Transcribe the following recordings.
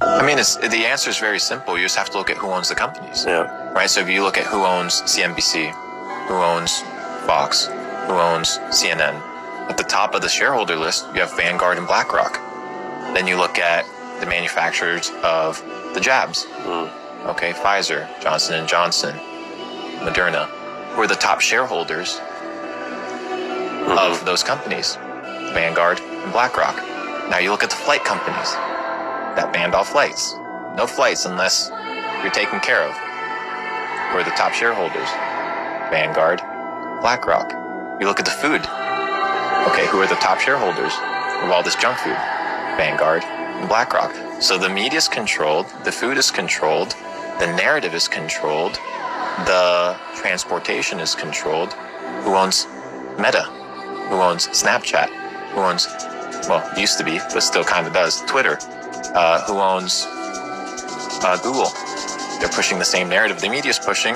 I mean, the answer is very simple. You just have to look at who owns the companies. Yeah. Right? So if you look at who owns CNBC, who owns Fox, who owns CNN, at the top of the shareholder list, you have Vanguard and BlackRock. Then you look at the manufacturers of the jabs. Okay, Pfizer, Johnson & Johnson, Moderna, who are the top shareholders of those companies, Vanguard and BlackRock. Now you look at the flight companies that banned all flights. No flights unless you're taken care of. Who are the top shareholders? Vanguard, BlackRock. You look at the food. Okay, who are the top shareholders of all this junk food? Vanguard and BlackRock. So the media is controlled, the food is controlled, the narrative is controlled, the transportation is controlled. Who owns Meta? Who owns Snapchat? Who owns, well, used to be, but still kind of does, Twitter? Who owns Google? They're pushing the same narrative. The media's pushing,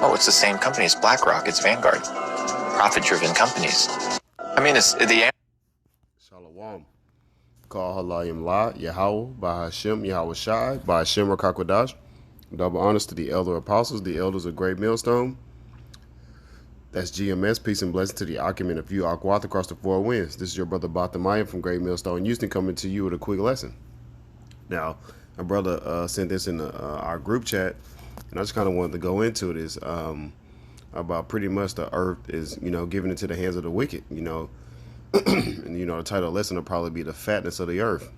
oh, it's the same company. It's BlackRock. It's Vanguard. Profit-driven companies. I mean, it's the... Shalom. Call Halayim La, Yahweh, by Hashem, Yahweh Shai, by Hashem Rakakwadash. Double honors to the elder apostles, the elders of Great Millstone. That's GMS. Peace and blessing to the Akim and a few Akwath across the four winds. This is your brother Batamaya from Great Millstone, Houston, coming to you with a quick lesson. Now, my brother sent this in our group chat, and I just kind of wanted to go into this about pretty much the earth is, given into the hands of the wicked, and, the title of the lesson will probably be the fatness of the earth.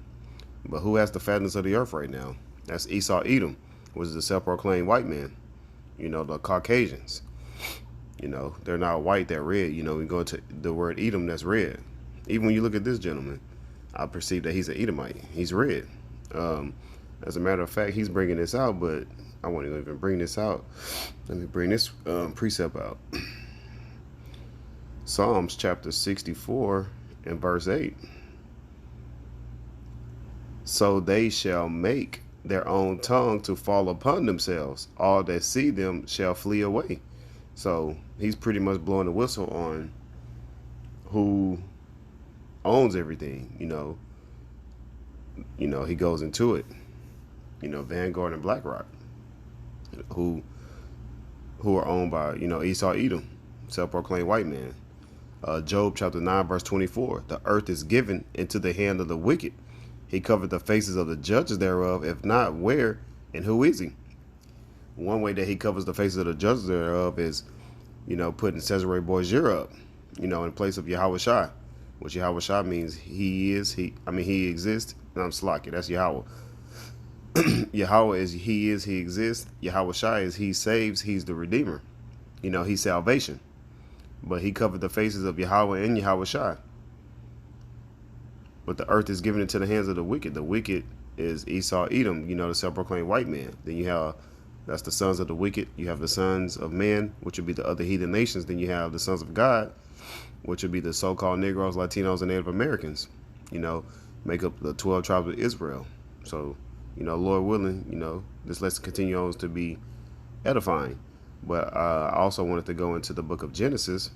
But who has the fatness of the earth right now? That's Esau Edom, which is the self-proclaimed white man, the Caucasians. They're not white, they're red. We go to the word Edom, that's red. Even when you look at this gentleman, I perceive that he's an Edomite. He's red. As a matter of fact, he's bringing this out, but I won't even bring this out. Let me bring this precept out. Psalms chapter 64 and verse 8. So they shall make their own tongue to fall upon themselves. All that see them shall flee away. So he's pretty much blowing the whistle on who owns everything, he goes into it. Vanguard and BlackRock, who are owned by, Esau Edom, self-proclaimed white man. Job chapter 9, verse 24. The earth is given into the hand of the wicked. He covered the faces of the judges thereof. If not, where and who is he? One way that he covers the faces of the judges thereof is, putting Cesare Borgia up, in place of Yahweh Shai, which Yahweh Shai means he exists. And I'm slacking. That's Yahweh. Yahweh is he exists. Yahweh Shai is he saves. He's the redeemer. He's salvation. But he covered the faces of Yahweh and Yahweh Shai. But the earth is given into the hands of the wicked. The wicked is Esau Edom, the self-proclaimed white man. Then you have, that's the sons of the wicked. You have the sons of men, which would be the other heathen nations. Then you have the sons of God, which would be the so-called Negroes, Latinos, and Native Americans, make up the 12 tribes of Israel. So, Lord willing, this lesson continues to be edifying. But I also wanted to go into the book of Genesis,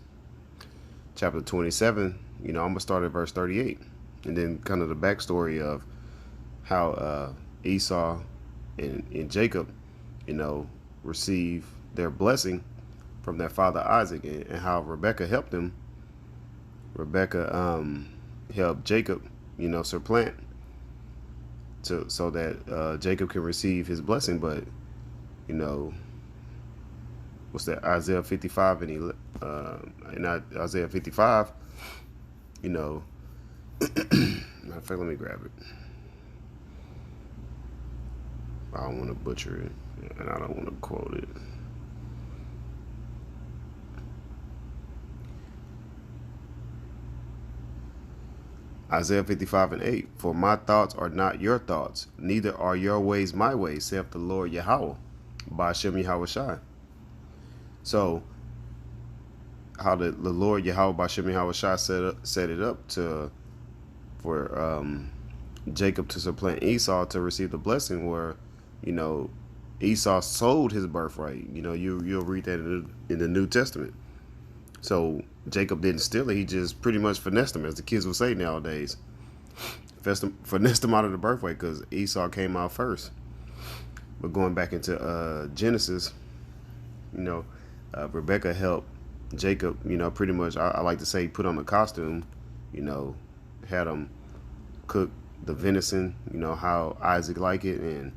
chapter 27. I'm going to start at verse 38. And then kind of the backstory of how Esau and Jacob, receive their blessing from their father Isaac, and how Rebekah helped them. Rebekah helped Jacob, supplant so that Jacob can receive his blessing. But, what's that? Isaiah 55 and Isaiah 55, matter of fact, let me grab it. I don't want to butcher it, and I don't want to quote it. Isaiah 55 and 8. For my thoughts are not your thoughts, neither are your ways my ways, saith the Lord Yahweh, by Hashem Yahweh Shai. So, how the Lord Yahweh by Hashem Yahweh Shai set it up for Jacob to supplant Esau to receive the blessing, where Esau sold his birthright. You'll read that in the New Testament. So Jacob didn't steal it. He just pretty much finessed him, as the kids would say nowadays. finessed them out of the birthway because Esau came out first. But going back into Genesis, you know, Rebecca helped Jacob, you know, pretty much, I like to say, put on the costume, you know, had him cook the venison, you know, how Isaac liked it, and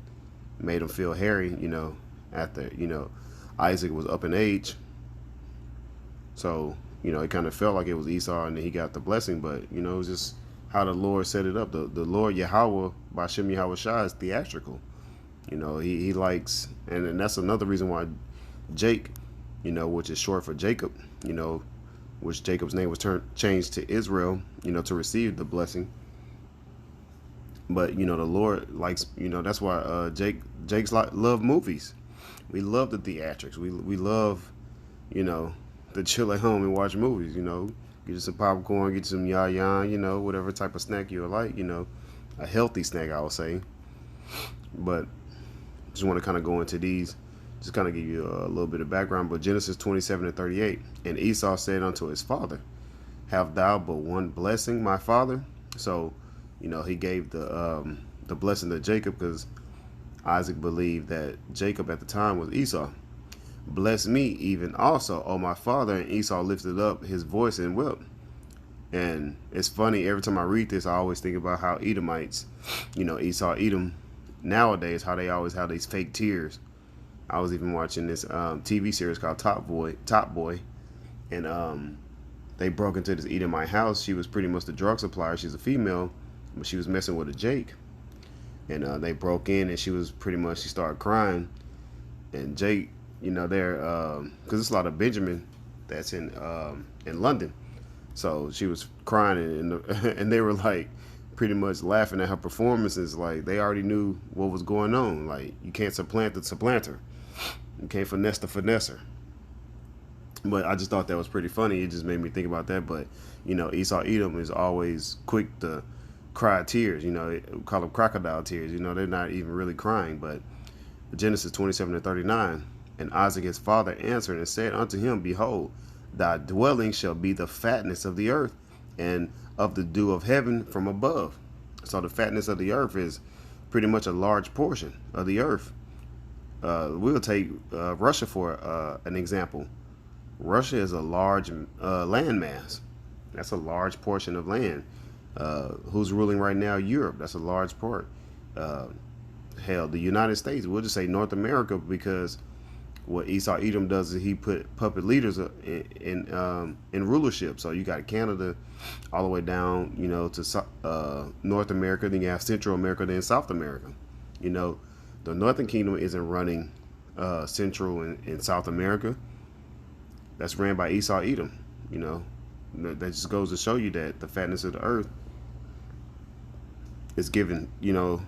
made him feel hairy, you know, after, you know, Isaac was up in age. So, you know, it kind of felt like it was Esau and then he got the blessing, but, you know, it was just how the Lord set it up. The Lord Yahweh, Bashem Yahweh Shai, is theatrical. You know, he likes, and that's another reason why Jake, you know, which is short for Jacob, you know, which Jacob's name was changed to Israel, you know, to receive the blessing. But, you know, the Lord likes, you know, that's why Jake's love movies. We love the theatrics. We love, you know, to chill at home and watch movies, you know. Get you some popcorn, get you some yah-yah, you know, whatever type of snack you like, you know. A healthy snack, I would say. But just want to kind of go into these, just kind of give you a little bit of background. But Genesis 27:38, and Esau said unto his father, have thou but one blessing, my father? So, you know, he gave the blessing to Jacob because Isaac believed that Jacob at the time was Esau. Bless me even also, O my father. And Esau lifted up his voice and wept. And it's funny, every time I read this, I always think about how Edomites, you know, Esau, Edom, nowadays, how they always have these fake tears. I was even watching this TV series called Top Boy, and they broke into this Edomite house. She was pretty much the drug supplier. She's a female, but she was messing with a Jake. And they broke in, and she started crying. And Jake, you know, there, because there's a lot of Benjamin that's in London. So she was crying, and they were like pretty much laughing at her performances. Like they already knew what was going on. Like you can't supplant the supplanter. You can't finesse the finesser. But I just thought that was pretty funny. It just made me think about that. But, you know, Esau Edom is always quick to cry tears. You know, we call them crocodile tears. You know, they're not even really crying. But Genesis 27:39, and Isaac his father answered and said unto him, behold, thy dwelling shall be the fatness of the earth and of the dew of heaven from above. So the fatness of the earth is pretty much a large portion of the earth. We'll take Russia for an example. Russia is a large landmass. That's a large portion of land. Who's ruling right now? Europe. That's a large part. Hell, the United States. We'll just say North America, because what Esau Edom does is he put puppet leaders in rulership. So you got Canada all the way down, you know, to North America. Then you have Central America, then South America. You know, the Northern Kingdom isn't running Central and South America. That's ran by Esau Edom. You know, that just goes to show you that the fatness of the earth is given. You know,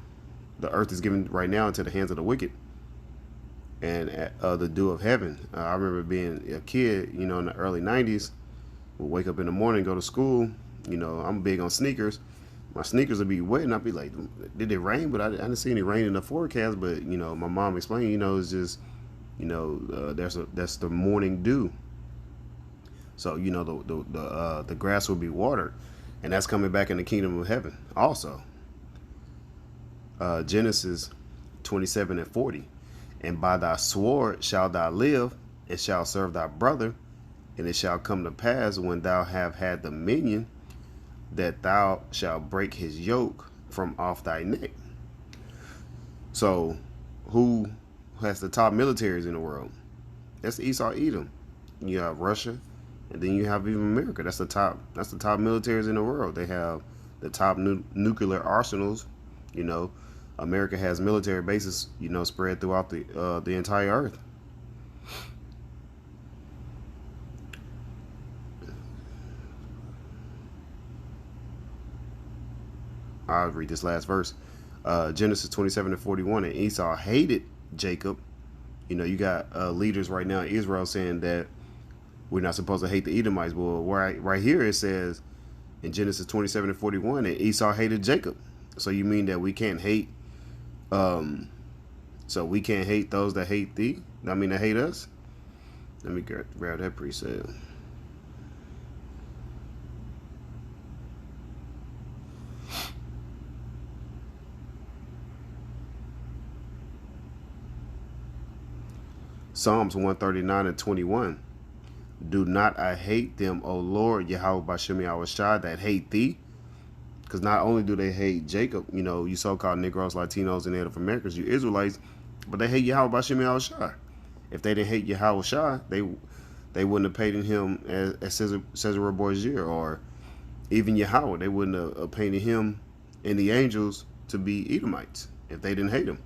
the earth is given right now into the hands of the wicked. And the dew of heaven. I remember being a kid, you know, in the early 90s, would wake up in the morning, go to school. You know, I'm big on sneakers. My sneakers would be wet, and I'd be like, did it rain? But I didn't see any rain in the forecast. But, you know, my mom explained, you know, it's just, you know, that's the morning dew. So, you know, the grass will be watered. And that's coming back in the kingdom of heaven also. Genesis 27:40. And by thy sword shalt thou live, and shalt serve thy brother. And it shall come to pass, when thou have had dominion, that thou shalt break his yoke from off thy neck. So, who has the top militaries in the world? That's Esau Edom. You have Russia, and then you have even America. That's the top militaries in the world. They have the top nuclear arsenals, you know. America has military bases, you know, spread throughout the entire earth. I'll read this last verse. Genesis 27:41, and Esau hated Jacob. You know, you got leaders right now in Israel saying that we're not supposed to hate the Edomites. Well, right here it says in Genesis 27:41, and Esau hated Jacob. So you mean that we can't hate? So we can't hate those that hate thee? I mean, that hate us? Let me grab that precept. Psalms 139 and 21. Do not I hate them, O Lord, Yahweh Bashem Yahweh Shai, that hate thee? Because not only do they hate Jacob, you so-called Negroes, Latinos, and Native Americans, you Israelites, but they hate Yahweh Bashem Yahweh Shai. If they didn't hate Yahweh Shai, they wouldn't have painted him as Caesar Borgia, or even Yahweh. They wouldn't have painted him and the angels to be Edomites if they didn't hate him.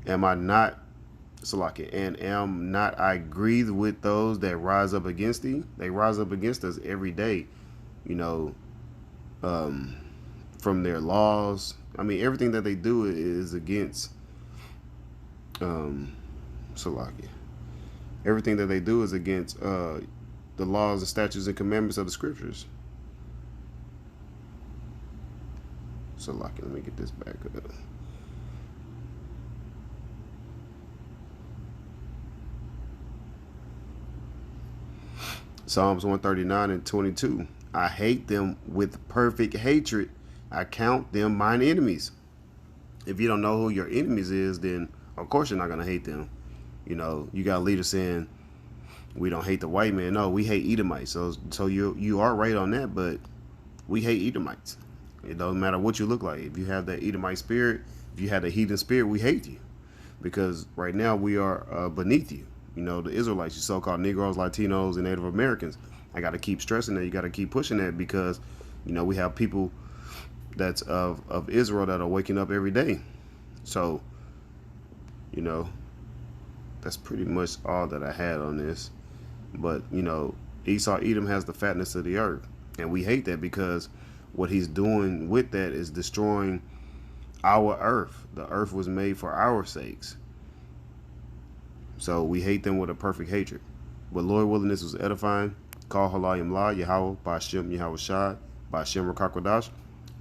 Am I not, Salaki, and am not I grieved with those that rise up against thee? They rise up against us every day, from their laws. I mean, everything that they do is against, Salaki. Everything that they do is against the laws, the statutes, and commandments of the scriptures. Salaki, let me get this back up. Psalms 139 and 22. I hate them with perfect hatred. I count them mine enemies. If you don't know who your enemies is, then of course you're not going to hate them. You got leaders saying we don't hate the white man. No, we hate Edomites. So you are right on that, but we hate Edomites. It doesn't matter what you look like. If you have that Edomite spirit, if you have the heathen spirit, we hate you. Because right now we are beneath you. The Israelites, you so-called Negroes, Latinos, and Native Americans. I got to keep stressing that. You got to keep pushing that because, we have people that's of Israel that are waking up every day. So, that's pretty much all that I had on this. But, Esau, Edom has the fatness of the earth. And we hate that because what he's doing with that is destroying our earth. The earth was made for our sakes. So we hate them with a perfect hatred. But Lord willing, this was edifying. Call Halayim La, Yahweh, Bashem, Yahweh Shai, Bashem Rakakwadash.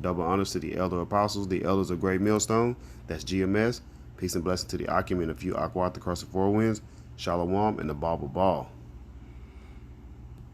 Double honors to the elder apostles, the elders of Great Millstone. That's GMS. Peace and blessing to the Akim and a few Akwat across the four winds. Shalom and the Baba Ball.